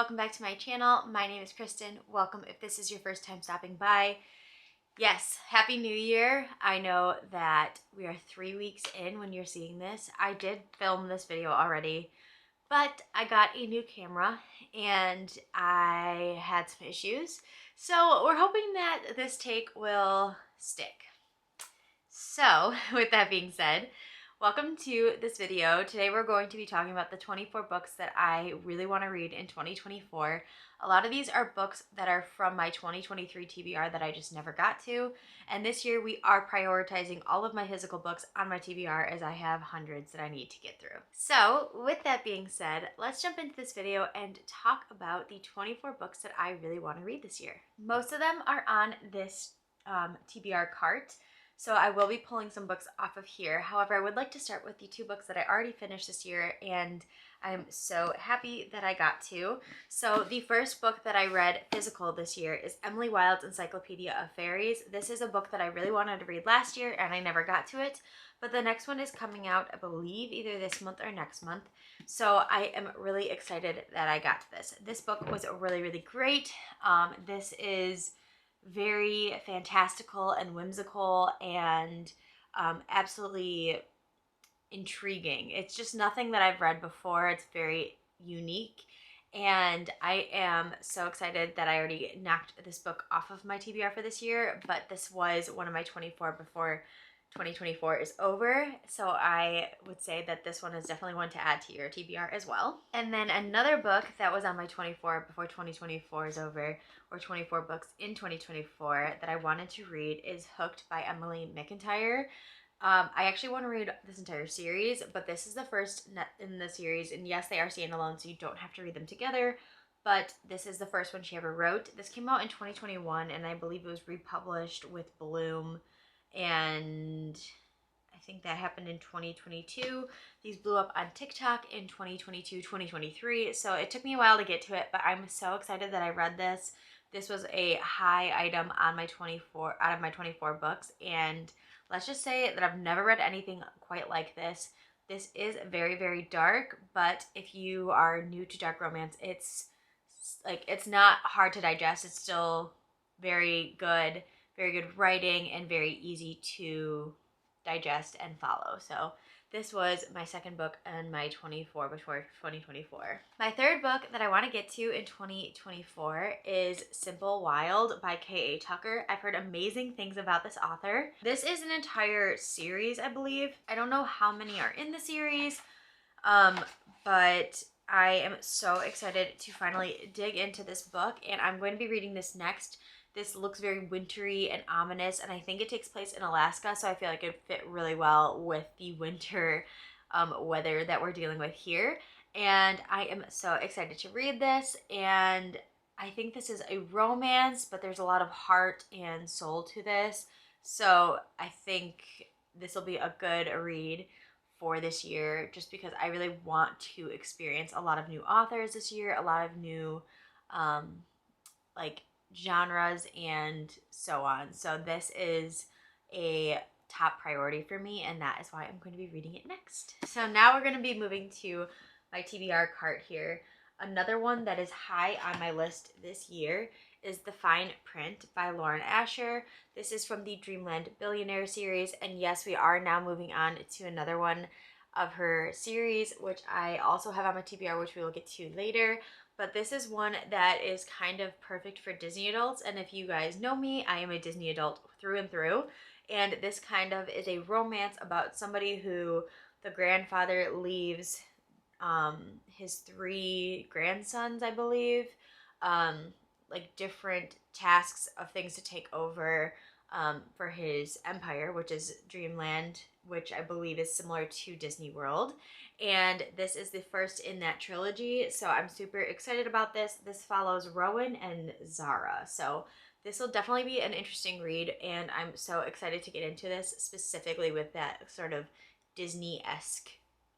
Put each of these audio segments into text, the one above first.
welcome back to my channel. My name is Kristen. Welcome if this is your first time stopping by. Yes, Happy New Year. I know that we are 3 weeks in when you're seeing this. I did film this video already, but I got a new camera and I had some issues. So we're hoping that this take will stick. So with that being said, welcome to this video. Today we're going to be talking about the 24 books that I really want to read in 2024. A lot of these are books that are from my 2023 TBR that I just never got to. And this year we are prioritizing all of my physical books on my TBR as I have hundreds that I need to get through. So with that being said, let's jump into this video and talk about the 24 books that I really want to read this year. Most of them are on this TBR cart. So I will be pulling some books off of here. However, I would like to start with the 2 books that I already finished this year, and I'm so happy that I got to. So the first book that I read physical this year is Emily Wilde's Encyclopedia of Fairies. This is a book that I really wanted to read last year, and I never got to it. But the next one is coming out, I believe, either this month or next month. So I am really excited that I got to this. This book was really, really great. This is very fantastical and whimsical and absolutely intriguing. It's just nothing that I've read before. It's very unique, and I am so excited that I already knocked this book off of my TBR for this year, but this was one of my 24 before 2024 is over, so I would say that this one is definitely one to add to your TBR as well. And then another book that was on my 24 before 2024 is over, or 24 books in 2024 that I wanted to read, is Hooked by Emily McIntyre. I actually want to read this entire series, but this is the first in the series, and yes, they are standalone, so you don't have to read them together, but this is the first one she ever wrote. This came out in 2021, and I believe it was republished with Bloom, and I think that happened in 2022. These blew up on TikTok in 2022, 2023, so it took me a while to get to it, but I'm so excited that I read this. This was a high item on my 24 out of my 24 books, and let's just say that I've never read anything quite like this. This is very, very dark, but if you are new to dark romance, it's not hard to digest. It's still very good writing and very easy to digest and follow. So this was my second book and my 24 before 2024. My third book that I want to get to in 2024 is Simple Wild by K.A. Tucker. I've heard amazing things about this author. This is an entire series, I believe. I don't know how many are in the series, but I am so excited to finally dig into this book, and I'm going to be reading this next. This looks very wintry and ominous, and I think it takes place in Alaska, so I feel like it would fit really well with the winter weather that we're dealing with here. And I am so excited to read this, and I think this is a romance, but there's a lot of heart and soul to this, so I think this will be a good read for this year, just because I really want to experience a lot of new authors this year, a lot of new genres and so on. So this is a top priority for me, and that is why I'm going to be reading it next. So now we're going to be moving to my TBR cart here. Another one that is high on my list this year is The Fine Print by Lauren Asher. This is from the Dreamland Billionaire series, and yes, we are now moving on to another one of her series, which I also have on my TBR, which we will get to later. But this is one that is kind of perfect for Disney adults, and if you guys know me, I am a Disney adult through and through, and this kind of is a romance about somebody who the grandfather leaves his 3 grandsons, I believe, different tasks of things to take over for his empire, which is Dreamland, which I believe is similar to Disney World. And this is the first in that trilogy, so I'm super excited about this. This follows Rowan and Zara, so this will definitely be an interesting read, and I'm so excited to get into this, specifically with that sort of Disney-esque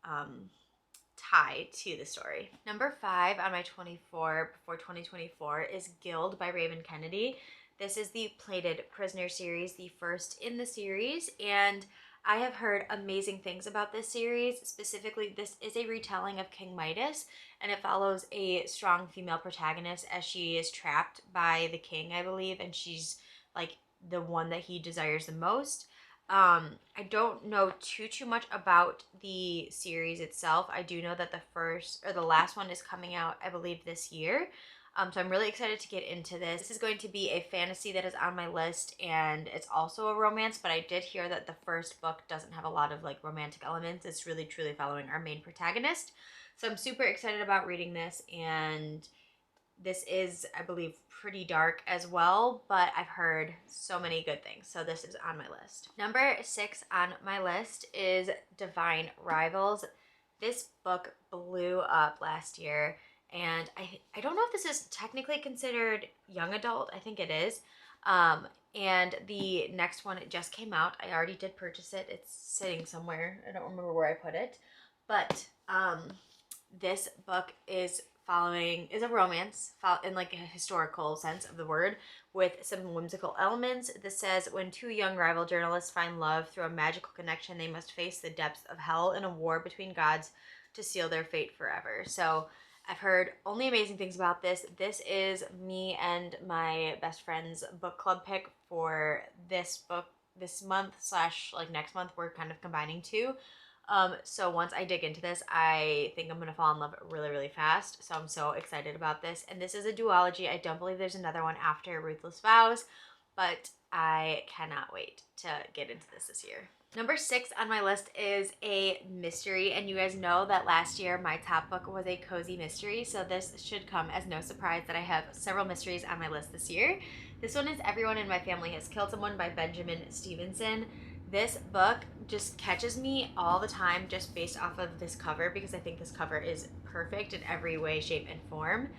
tie to the story. Number 5 on my 24 before 2024 is Guild by Raven Kennedy. This is the Plated Prisoner series, the first in the series, and I have heard amazing things about this series. Specifically, this is a retelling of King Midas, and it follows a strong female protagonist as she is trapped by the king, I believe, and she's like the one that he desires the most. I don't know too much about the series itself. I do know that the last one is coming out, I believe, this year. So I'm really excited to get into this. This is going to be a fantasy that is on my list, and it's also a romance, but I did hear that the first book doesn't have a lot of like romantic elements. It's really truly following our main protagonist. So I'm super excited about reading this, and this is, I believe, pretty dark as well, but I've heard so many good things, so this is on my list. Number 6 on my list is Divine Rivals. This book blew up last year, and I don't know if this is technically considered young adult. I think it is. And the next one, it just came out. I already did purchase it. It's sitting somewhere. I don't remember where I put it. But this book is a romance in like a historical sense of the word, with some whimsical elements. This says, when two young rival journalists find love through a magical connection, they must face the depths of hell in a war between gods to seal their fate forever. So I've heard only amazing things about this. This is me and my best friend's book club pick for this book this month / like next month. We're kind of combining two. So once I dig into this, I think I'm going to fall in love really, really fast. So I'm so excited about this. And this is a duology. I don't believe there's another one after Ruthless Vows, but I cannot wait to get into this year. Number 6 on my list is a mystery, and you guys know that last year my top book was a cozy mystery, so this should come as no surprise that I have several mysteries on my list this year. This one is Everyone in My Family Has Killed Someone by Benjamin Stevenson. This book just catches me all the time just based off of this cover, because I think this cover is perfect in every way, shape, and form.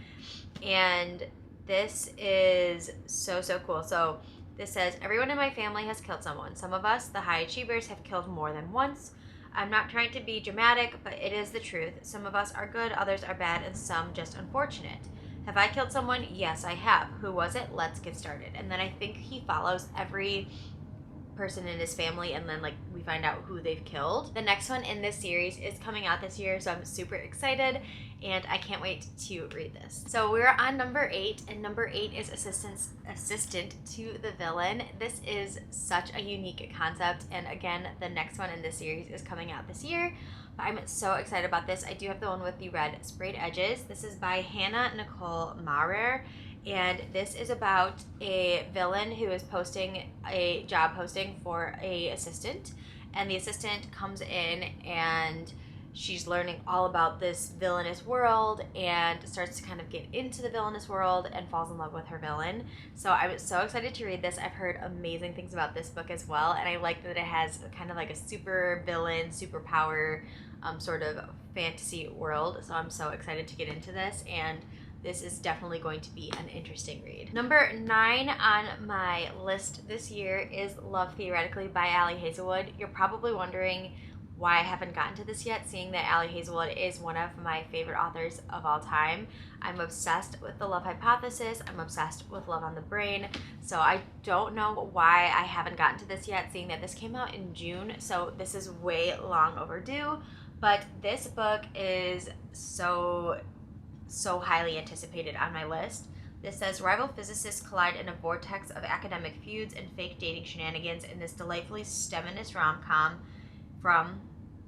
And this is so cool. So this says, everyone in my family has killed someone. Some of us, the high achievers, have killed more than once. I'm not trying to be dramatic, but it is the truth. Some of us are good, others are bad, and some just unfortunate. Have I killed someone? Yes, I have. Who was it? Let's get started. And then I think he follows every person in his family, and then like we find out who they've killed. The next one in this series is coming out this year, so I'm super excited and I can't wait to read this. So we're on number 8, and number 8 is Assistant to the Villain. This is such a unique concept, and again, the next one in this series is coming out this year. But I'm so excited about this. I do have the one with the red sprayed edges. This is by Hannah Nicole Maurer. And this is about a villain who is posting a job posting for a assistant, and the assistant comes in and she's learning all about this villainous world and starts to kind of get into the villainous world and falls in love with her villain. So I was so excited to read this. I've heard amazing things about this book as well, and I like that it has kind of like a super villain, superpower sort of fantasy world. So I'm so excited to get into this, and this is definitely going to be an interesting read. Number 9 on my list this year is Love Theoretically by Ali Hazelwood. You're probably wondering why I haven't gotten to this yet, seeing that Ali Hazelwood is one of my favorite authors of all time. I'm obsessed with The Love Hypothesis. I'm obsessed with Love on the Brain. So I don't know why I haven't gotten to this yet, seeing that this came out in June. So this is way long overdue. But this book is so highly anticipated on my list. This says, rival physicists collide in a vortex of academic feuds and fake dating shenanigans in this delightfully STEMinist rom-com from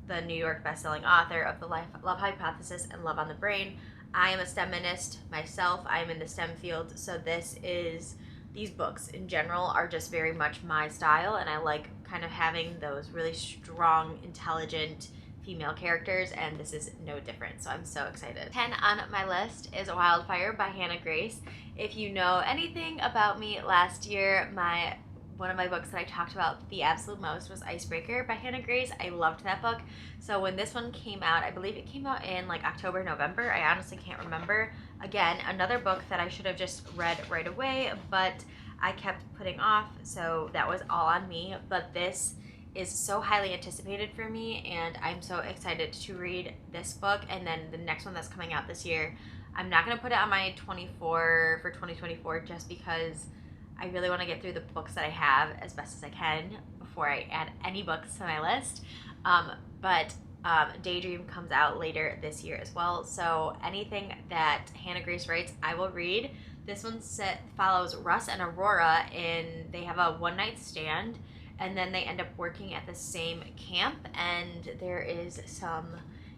the New York bestselling author of The Love Hypothesis and Love on the Brain. I am a STEMinist myself. I am in the STEM field, so these books in general are just very much my style, and I like kind of having those really strong, intelligent female characters, and this is no different, so I'm so excited. 10 on my list is Wildfire by Hannah Grace. If you know anything about me, last year one of my books that I talked about the absolute most was Icebreaker by Hannah Grace. I loved that book. So when this one came out, I believe it came out in like October, November. I honestly can't remember. Again, another book that I should have just read right away, but I kept putting off, so that was all on me. But this is so highly anticipated for me, and I'm so excited to read this book and then the next one that's coming out this year. I'm not going to put it on my 2024 just because I really want to get through the books that I have as best as I can before I add any books to my list. But Daydream comes out later this year as well. So anything that Hannah Grace writes, I will read. This one follows Russ and Aurora, and they have a one-night stand, and then they end up working at the same camp, and there is some,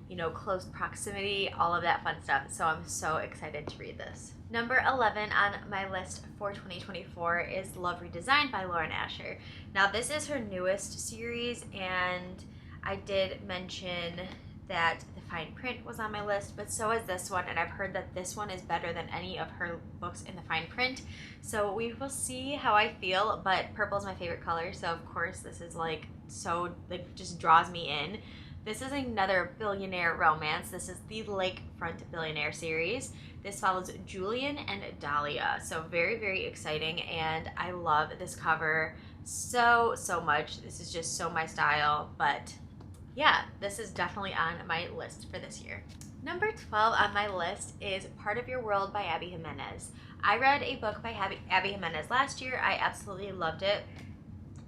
you know, close proximity, all of that fun stuff. So I'm so excited to read this. Number 11 on my list for 2024 is Love Redesigned by Lauren Asher. Now this is her newest series, and I did mention that The Fine Print was on my list, but so is this one, and I've heard that this one is better than any of her books in The Fine Print. So we will see how I feel, but purple is my favorite color, so of course this is like so, like, just draws me in. This is another billionaire romance. This is the Lakefront Billionaire series. This follows Julian and Dahlia, so very, very exciting, and I love this cover so much. This is just so my style, but yeah, this is definitely on my list for this year. Number 12 on my list is Part of Your World by Abby Jimenez. I read a book by Abby Jimenez last year. I absolutely loved it.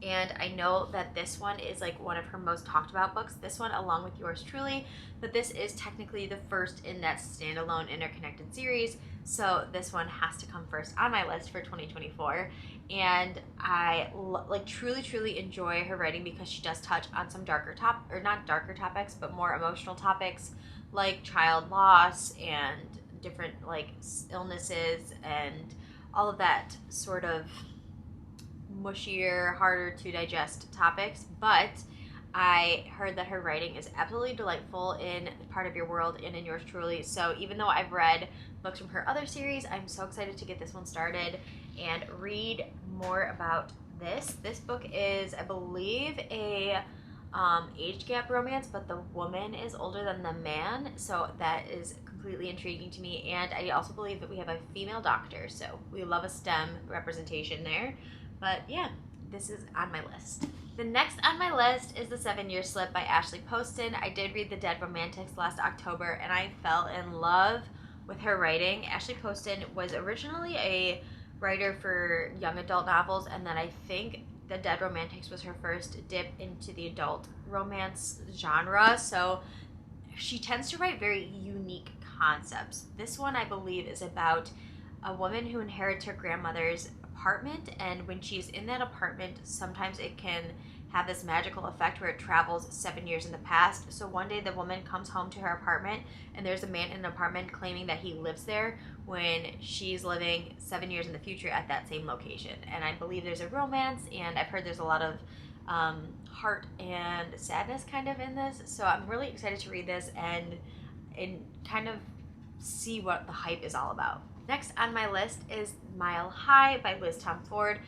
And I know that this one is like one of her most talked about books, this one along with yours truly, but this is technically the first in that standalone interconnected series, so this one has to come first on my list for 2024. And I like truly enjoy her writing because she does touch on some not darker topics, but more emotional topics like child loss and different like illnesses and all of that sort of mushier, harder to digest topics. But I heard that her writing is absolutely delightful in Part of Your World and in yours truly. So even though I've read books from her other series, I'm so excited to get this one started and read more about this. This book is, I believe, a age gap romance, but the woman is older than the man, so that is completely intriguing to me. And I also believe that we have a female doctor, so we love a STEM representation there. But yeah, this is on my list. The next on my list is The 7-Year Slip by Ashley Poston. I did read The Dead Romantics last October, and I fell in love with her writing. Ashley Poston was originally a writer for young adult novels, and then I think The Dead Romantics was her first dip into the adult romance genre. So she tends to write very unique concepts. This one, I believe, is about a woman who inherits her grandmother's apartment, and when she's in that apartment, sometimes it can have this magical effect where it travels 7 years in the past. So one day the woman comes home to her apartment, and there's a man in an apartment claiming that he lives there when she's living 7 years in the future at that same location. And I believe there's a romance, and I've heard there's a lot of heart and sadness kind of in this. So I'm really excited to read this and kind of see what the hype is all about. Next on my list is Mile High by Liz Tom Ford.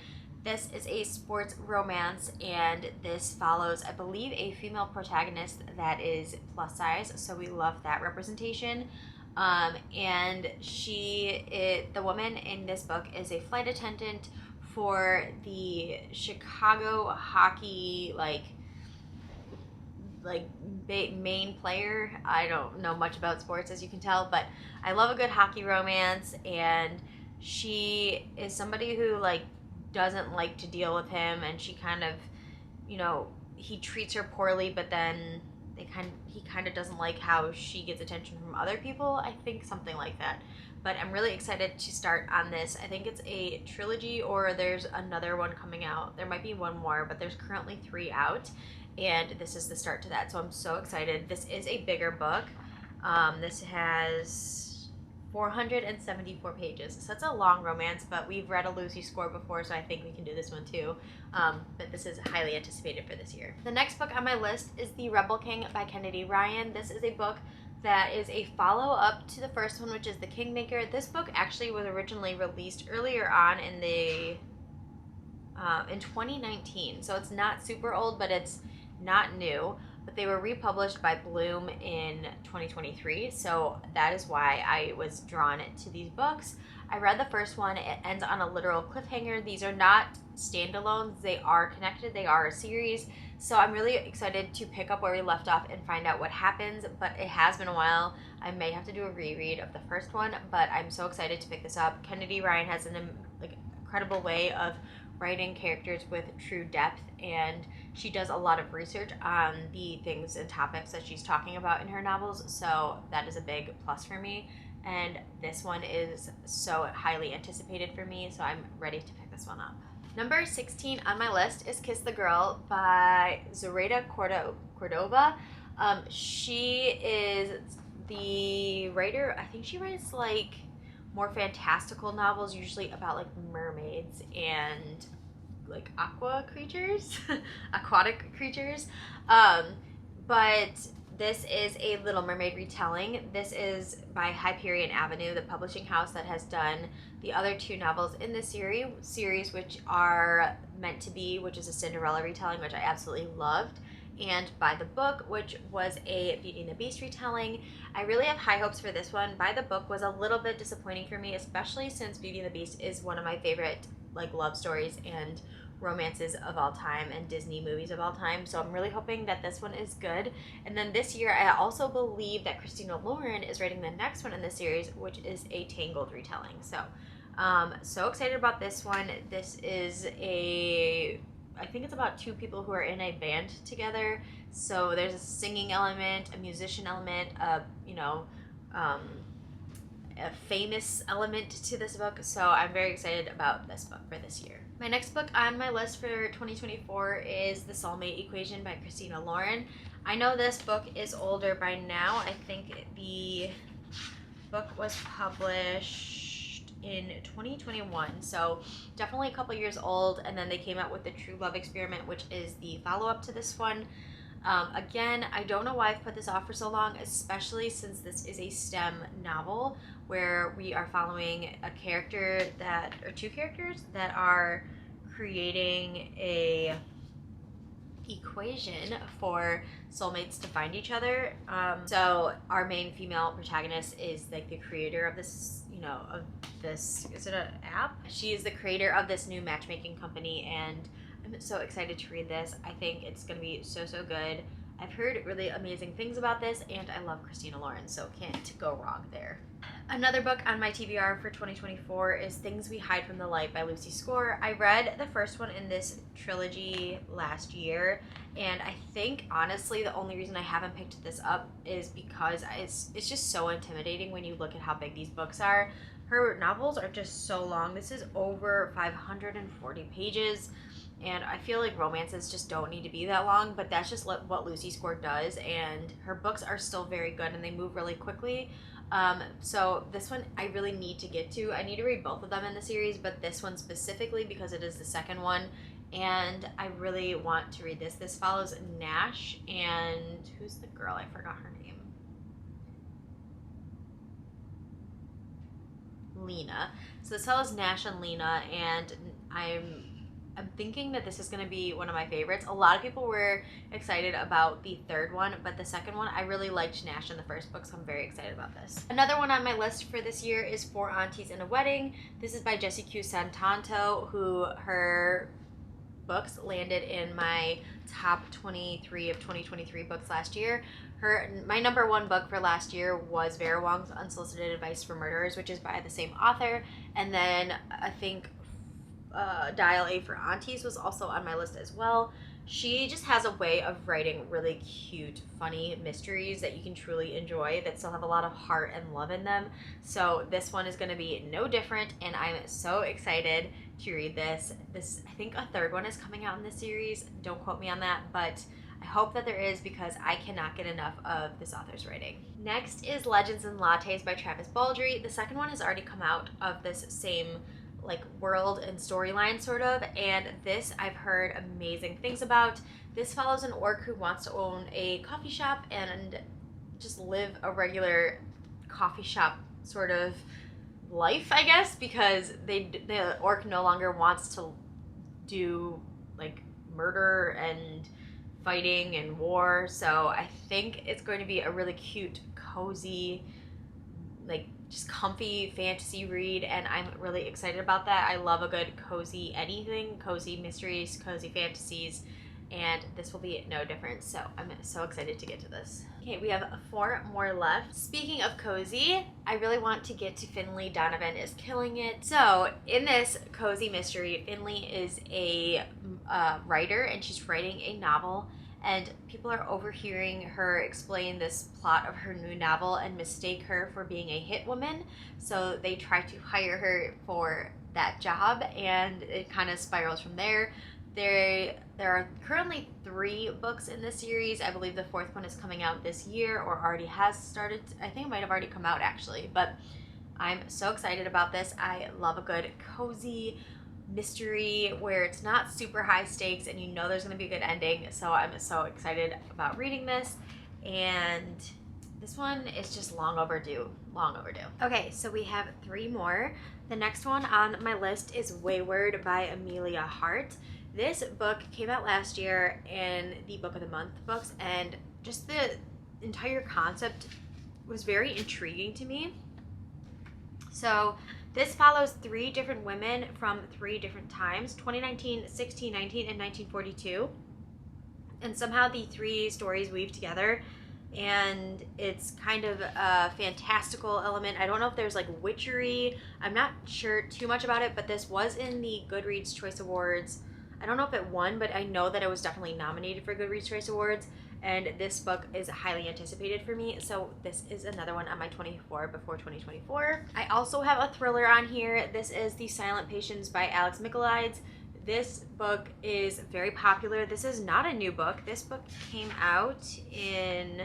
This is a sports romance, and this follows, I believe, a female protagonist that is plus size, so we love that representation. And the woman in this book is a flight attendant for the Chicago hockey main player. I don't know much about sports, as you can tell, but I love a good hockey romance, and she is somebody who doesn't like to deal with him, and she kind of, he treats her poorly, but then he kind of doesn't like how she gets attention from other people. I think something like that. But I'm really excited to start on this. I think it's a trilogy, or there's another one coming out. There might be one more, but there's currently 3 out, and this is the start to that. So I'm so excited. This is a bigger book. This has 474 pages. So it's a long romance, but we've read a Lucy Score before, so I think we can do this one too. But this is highly anticipated for this year. The next book on my list is The Rebel King by Kennedy Ryan. This is a book that is a follow-up to the first one, which is The Kingmaker. This book actually was originally released earlier on in 2019, so it's not super old, but it's not new. But they were republished by Bloom in 2023, so that is why I was drawn to these books. I read the first one. It ends on a literal cliffhanger. These are not standalones. They are connected. They are a series. So I'm really excited to pick up where we left off and find out what happens, but it has been a while. I may have to do a reread of the first one, but I'm so excited to pick this up. Kennedy Ryan has an incredible way of writing characters with true depth, and she does a lot of research on the things and topics that she's talking about in her novels, so that is a big plus for me. And this one is so highly anticipated for me, so I'm ready to pick this one up. Number 16 on my list is Kiss the Girl by Zoraida Cordova. She is the writer, I think she writes like more fantastical novels, usually about like mermaids and like aquatic creatures. But this is a Little Mermaid retelling. This is by Hyperion Avenue, the publishing house that has done the other two novels in this series, which are Meant to Be, which is a Cinderella retelling, which I absolutely loved, and By the Book, which was a Beauty and the Beast retelling. I really have high hopes for this one. By the Book was a little bit disappointing for me, especially since Beauty and the Beast is one of my favorite like love stories and romances of all time and Disney movies of all time, so I'm really hoping that this one is good. And then this year I also believe that Christina Lauren is writing the next one in the series, which is a Tangled retelling. So excited about this one. This is I think it's about two people who are in a band together, so there's a singing element, a musician element, a famous element to this book, so I'm very excited about this book for this year. My next book on my list for 2024 is The Soulmate Equation by Christina Lauren. I know this book is older by now. I think the book was published in 2021, so definitely a couple years old, and then they came out with The True Love Experiment, which is the follow-up to this one. Again, I don't know why I've put this off for so long, especially since this is a STEM novel where we are following two characters that are creating a equation for soulmates to find each other. So our main female protagonist is like the creator of this, is it an app? She is the creator of this new matchmaking company, and I'm so excited to read this. I think it's going to be so good. I've heard really amazing things about this, and I love Christina Lauren, so can't go wrong there. Another book on my TBR for 2024 is Things We Hide from the Light by Lucy Score. I read the first one in this trilogy last year, and I think honestly the only reason I haven't picked this up is because it's just so intimidating when you look at how big these books are. Her novels are just so long. This is over 540 pages. And I feel like romances just don't need to be that long, but that's just what Lucy Score does, and her books are still very good and they move really quickly. So this one I really need to get to. I need to read both of them in the series, but this one specifically because it is the second one, and I really want to read this. This follows Nash and who's the girl? I forgot her name. Lena. So this follows Nash and Lena, and I'm thinking that this is going to be one of my favorites. A lot of people were excited about the third one, but the second one, I really liked Nash in the first book, so I'm very excited about this. Another one on my list for this year is Four Aunties and a Wedding. This is by Jessie Q. Santanto, who her books landed in my top 23 of 2023 books last year. My number one book for last year was Vera Wong's Unsolicited Advice for Murderers, which is by the same author, and then I think Dial A for Aunties was also on my list as well. She just has a way of writing really cute, funny mysteries that you can truly enjoy that still have a lot of heart and love in them. So this one is going to be no different, and I'm so excited to read this. I think a third one is coming out in this series. Don't quote me on that, but I hope that there is because I cannot get enough of this author's writing. Next is Legends and Lattes by Travis Baldree. The second one has already come out of this same world and storyline sort of, and this I've heard amazing things about. This follows an orc who wants to own a coffee shop and just live a regular coffee shop sort of life, I guess, because the orc no longer wants to do murder and fighting and war. So I think it's going to be a really cute, cozy, just comfy fantasy read, and I'm really excited about that. I love a good cozy anything, cozy mysteries, cozy fantasies, and this will be no different. So I'm so excited to get to this. Okay, we have 4 more left. Speaking of cozy, I really want to get to Finley Donovan is Killing It. So in this cozy mystery, Finley is a writer, and she's writing a novel, and people are overhearing her explain this plot of her new novel and mistake her for being a hit woman. So they try to hire her for that job, and it kind of spirals from there. There are currently 3 books in this series. I believe the 4th one is coming out this year, or already has started. I think it might have already come out actually, but I'm so excited about this. I love a good cozy mystery where it's not super high stakes and you know there's going to be a good ending. So I'm so excited about reading this, and this one is just long overdue. Okay, so we have 3 more. The next one on my list is Wayward by Amelia Hart. This book came out last year in the Book of the Month books, and just the entire concept was very intriguing to me. So this follows 3 different women from 3 different times: 2019, 1619, and 1942. And somehow the 3 stories weave together, and it's kind of a fantastical element. I don't know if there's like witchery. I'm not sure too much about it, but this was in the Goodreads Choice Awards. I don't know if it won, but I know that it was definitely nominated for Goodreads Choice Awards, and this book is highly anticipated for me, so this is another one on my 24 before 2024. I also have a thriller on here. This is The Silent Patients by Alex Michaelides. This book is very popular. This is not a new book. This book came out in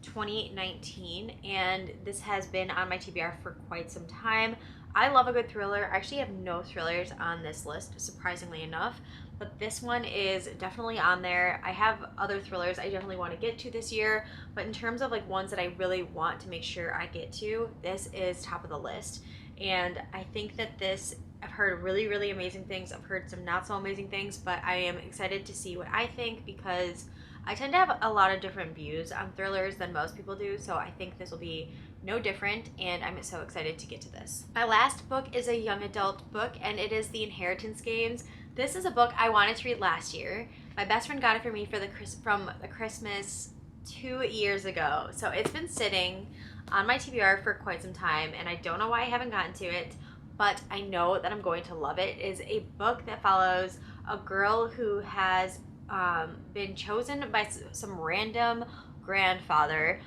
2019, and this has been on my TBR for quite some time. I love a good thriller. I actually have no thrillers on this list, surprisingly enough, but this one is definitely on there. I have other thrillers I definitely want to get to this year, but in terms of like ones that I really want to make sure I get to, this is top of the list. And I think that this, I've heard really, really amazing things. I've heard some not so amazing things, but I am excited to see what I think, because I tend to have a lot of different views on thrillers than most people do, so I think this will be no different, and I'm so excited to get to this. My last book is a young adult book, and it is The Inheritance Games. This is a book I wanted to read last year. My best friend got it for me from the Christmas 2 years ago, so it's been sitting on my TBR for quite some time, and I don't know why I haven't gotten to it, but I know that I'm going to love it. It is a book that follows a girl who has been chosen by some random grandfather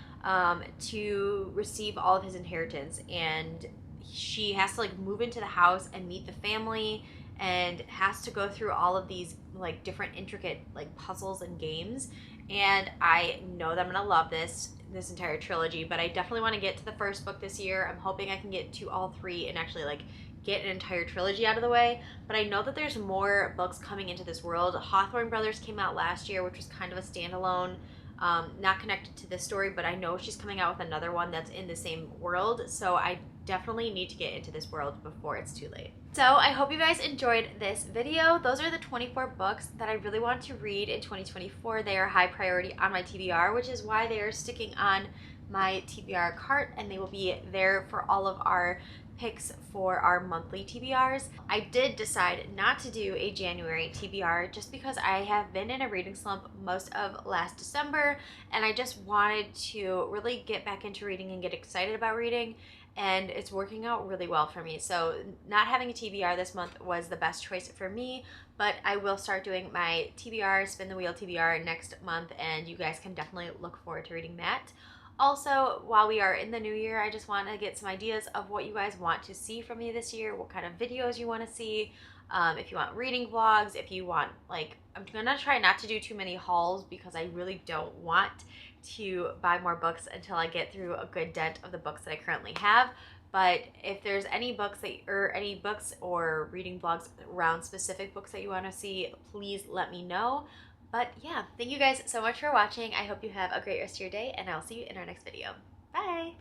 to receive all of his inheritance, and she has to like move into the house and meet the family, and has to go through all of these like different intricate like puzzles and games. And I know that I'm gonna love this entire trilogy, but I definitely want to get to the first book this year. I'm hoping I can get to all 3 and actually like get an entire trilogy out of the way. But I know that there's more books coming into this world. Hawthorne Brothers came out last year, which was kind of a standalone, not connected to this story, but I know she's coming out with another one that's in the same world, so I definitely need to get into this world before it's too late. So I hope you guys enjoyed this video. Those are the 24 books that I really want to read in 2024. They are high priority on my TBR, which is why they are sticking on my TBR cart, and they will be there for all of our picks for our monthly TBRs. I did decide not to do a January TBR just because I have been in a reading slump most of last December, and I just wanted to really get back into reading and get excited about reading, and it's working out really well for me. So not having a TBR this month was the best choice for me, but I will start doing my TBR, Spin the Wheel TBR next month, and you guys can definitely look forward to reading that. Also, while we are in the new year, I just want to get some ideas of what you guys want to see from me this year, what kind of videos you want to see, if you want reading vlogs, if you want, like, I'm going to try not to do too many hauls because I really don't want to buy more books until I get through a good dent of the books that I currently have. But if there's any books or reading vlogs around specific books that you want to see, please let me know. But yeah, thank you guys so much for watching. I hope you have a great rest of your day, and I'll see you in our next video. Bye!